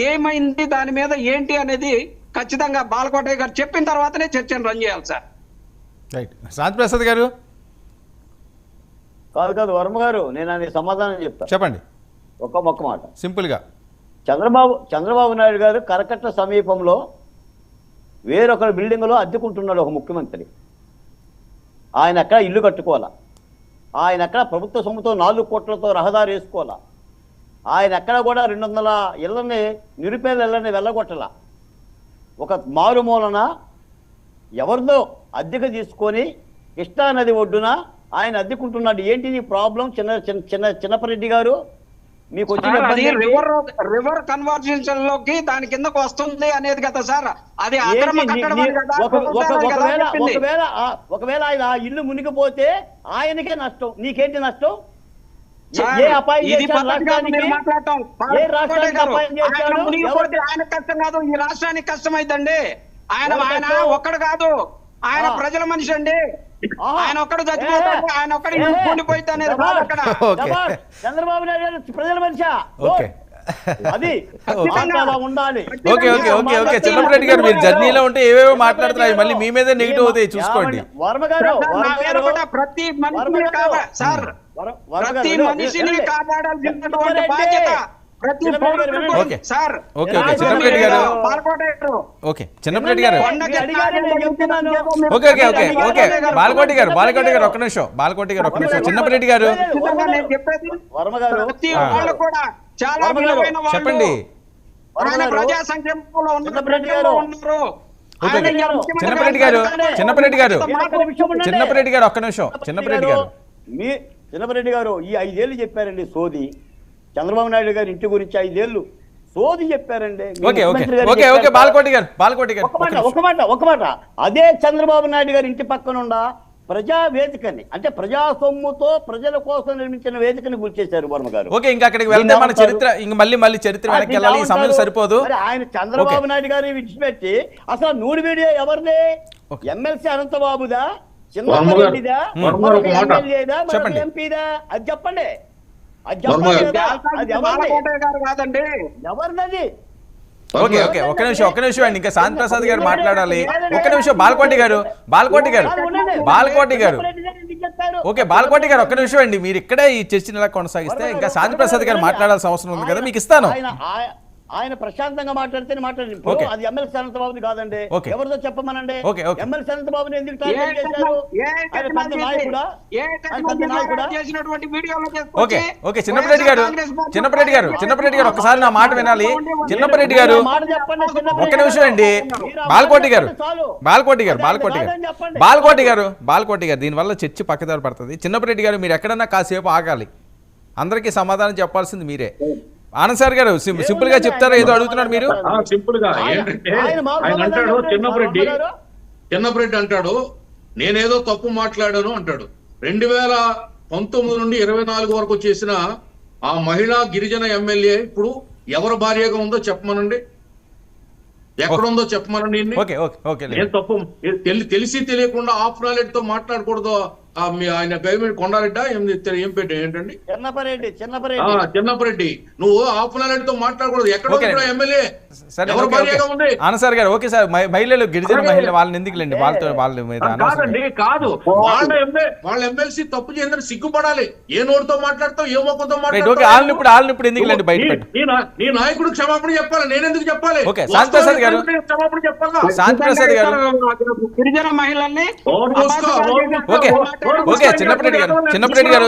ఏమైంది, దాని మీద ఏంటి అనేది ఖచ్చితంగా బాలకోటయ్య గారు చెప్పిన తర్వాతనే చర్చను రన్ చేయాలి సార్. రైట్. శాంతి ప్రసాద్ గారు కాదు వర్మ గారు, నేను ఆయన సమాధానం చెప్తా. చెప్పండి ఒక్క మాట సింపుల్గా. చంద్రబాబు నాయుడు గారు కరకట్ట సమీపంలో వేరొకరి బిల్డింగ్లో అద్దెకుంటున్నాడు ఒక ముఖ్యమంత్రి. ఆయన అక్కడ ఇల్లు కట్టుకోవాలా, ఆయన అక్కడ ప్రభుత్వ సొమ్ముతో 4 కోట్లతో రహదారి వేసుకోవాలా, ఆయన అక్కడ కూడా 200 ఇళ్ళని నిరుపేద ఇళ్ళని వెళ్ళగొట్టాల. ఒక మారుమూలన ఎవరిదో అద్దెకు తీసుకొని కృష్ణా నది ఒడ్డున ఆయన అద్దెకుంటున్నాడు. ఏంటి నీ ప్రాబ్లం చిన్నపరెడ్డి గారు? మీకు రివర్ కన్వర్జెన్షన్ లోకి దాని కిందకు వస్తుంది అనేది కదా సార్. అది ఒకవేళ ఆయన ఇల్లు మునిగిపోతే ఆయనకే నష్టం, నీకేంటి నష్టం? ఆయన కష్టం కాదు, ఈ రాష్ట్రానికి కష్టం అయిద్దండి. ఆయన ఒక్కడు కాదు, ఆయన ప్రజల మనిషి అండి. ఆయన ఒక్కడు చచ్చిపోతాడు, ఆయన ఒక్కడు కూలిపోయితే అనేది చంద్రబాబు నాయుడు గారు ప్రజల మనిషా? అది ఉండాలి. Okay okay okay okay Chinnapa Reddy గారు, మీరు జర్నీలో ఉంటే ఏవేవో మాట్లాడుతున్నారు, మళ్ళీ మీ మీద నెగిటివ్ అవుతాయి, చూసుకోండి. వర్మ గారు, ప్రతి మనిషిని సార్, ప్రతి మనిషిని కాపాడాల్సినటువంటి బాధ్యత ప్రతి సార్. ఓకే ఓకే చిన్నపరెడ్డి గారు, ఓకే చిన్నపరెడ్డి గారు, okay okay okay okay Balakoti గారు ఒక్క నిమిషం, బాలకోటి గారు ఒక్క నిమిషం. చిన్నపరెడ్డి గారు చెప్పండి. చిన్నపరెడ్డి గారు ఒక్క నిమిషం. చిన్నపరెడ్డి గారు ఈ 5 ఏళ్ళు చెప్పారండి సోది. చంద్రబాబు నాయుడు గారి ఇంటి గురించి 5 ఏళ్ళు సోది చెప్పారండి. ఒక మాట అదే చంద్రబాబు నాయుడు గారి ఇంటి పక్కనుండా ప్రజా వేదికని, అంటే ప్రజా సొమ్ముతో ప్రజల కోసం నిర్మించిన వేదికని గుర్చేశారు వర్మ గారు. ఓకే, ఇంకా అక్కడికి వెళ్తే మన చరిత్ర ఇంక మళ్ళీ చరిత్ర వెనక్కి వెళ్ళాలి, ఈ సమయం సరిపోదు. ఆయన చంద్రబాబు నాయుడు గారిని విడిచిపెట్టి అసలు నూడి వీడియో ఎవరిదే? ఎమ్మెల్సీ అనంతబాబుదా, చిన్నదా, ఎంపీదా? అది చెప్పండి. ఎవరినది? ఓకే ఓకే ఒక్క నిమిషం అండి, ఇంకా శాంతి ప్రసాద్ గారు మాట్లాడాలి. ఒక్క నిమిషం బాలకోటి గారు ఓకే బాలకోటి గారు ఒక్క నిమిషం అండి, మీరు ఇక్కడే ఈ చర్చని ఎలా కొనసాగిస్తే ఇంకా శాంతి ప్రసాద్ గారు మాట్లాడాల్సిన అవసరం ఉంది కదా, మీకు ఇస్తాను. ఆయన ప్రశాంతంగా మాట్లాడితేనే మాట్లాడండి. అది ఎమ్మెల్సీ అనంతబాబుని కాదండి, ఎవరితో చెప్పమనండి. ఎమ్మెల్సీ అనంతబాబుని ఎందుకు టార్గెట్ చేశారు? ఆయన పెద్ద నాయకుడా? ఓకే ఓకే చిన్నపరెడ్డి గారు ఒక్కసారి నా మాట వినాలి. చిన్నపరెడ్డి గారు ఒక్క నిమిషం అండి. బాలకోటి గారు దీనివల్ల చర్చ పక్కదారి పడుతుంది. చిన్నపరెడ్డి గారు మీరు ఎక్కడన్నా కాసేపు ఆగాలి, అందరికీ సమాధానం చెప్పాల్సింది మీరే. ఆనంద్ సార్ గారు సింపుల్ గా చెప్తారా? ఏదో అడుగుతున్నారు మీరు. సింపుల్ గా ఏంటంటే ఆయన అంటాడు, చిన్నపరెడ్డి అంటాడు నేనేదో తప్పు మాట్లాడాను అంటాడు. 2019 నుండి 24 వరకు చేసిన ఆ మహిళా గిరిజన ఎమ్మెల్యే ఇప్పుడు ఎవరు భార్యగా ఉందో చెప్పమనండి, ఎక్కడుందో చెప్పమనండి. నేను తప్పు తెలిసి తెలియకుండా ఆఫ్ నాలెడ్జ్ తో మాట్లాడకూడదు. ఆయన గవర్నమెంట్ కొండారెడ్డా ఏం పెట్టా ఏంటండి చిన్నపరెడ్డి, నువ్వు ఆఫ్ నాలెడ్జ్ తో మాట్లాడకూడదు. ఎక్కడ ఎమ్మెల్యే ఆనంద్ గారు ఓకే సార్, మహిళలు గిరిజన మహిళ వాళ్ళని ఎందుకులేండి, వాళ్ళ మీద కాదు, వాళ్ళ ఎమ్మెల్సీ తప్పు చేయాలని సిగ్గుపడాలి. ఏ నోటితో మాట్లాడతావు, ఏ మొక్కతో మాట్లాడతావు, ఇప్పుడు ఎందుకులేండి బయట నీ నాయకుడు క్షమాపణ చెప్పాలి, నేనెందుకు చెప్పాలి? ఓకే శాంతి ప్రసాద్ గారు గిరిజన మహిళల్ని ఓకే చిన్నపరెడ్డి గారు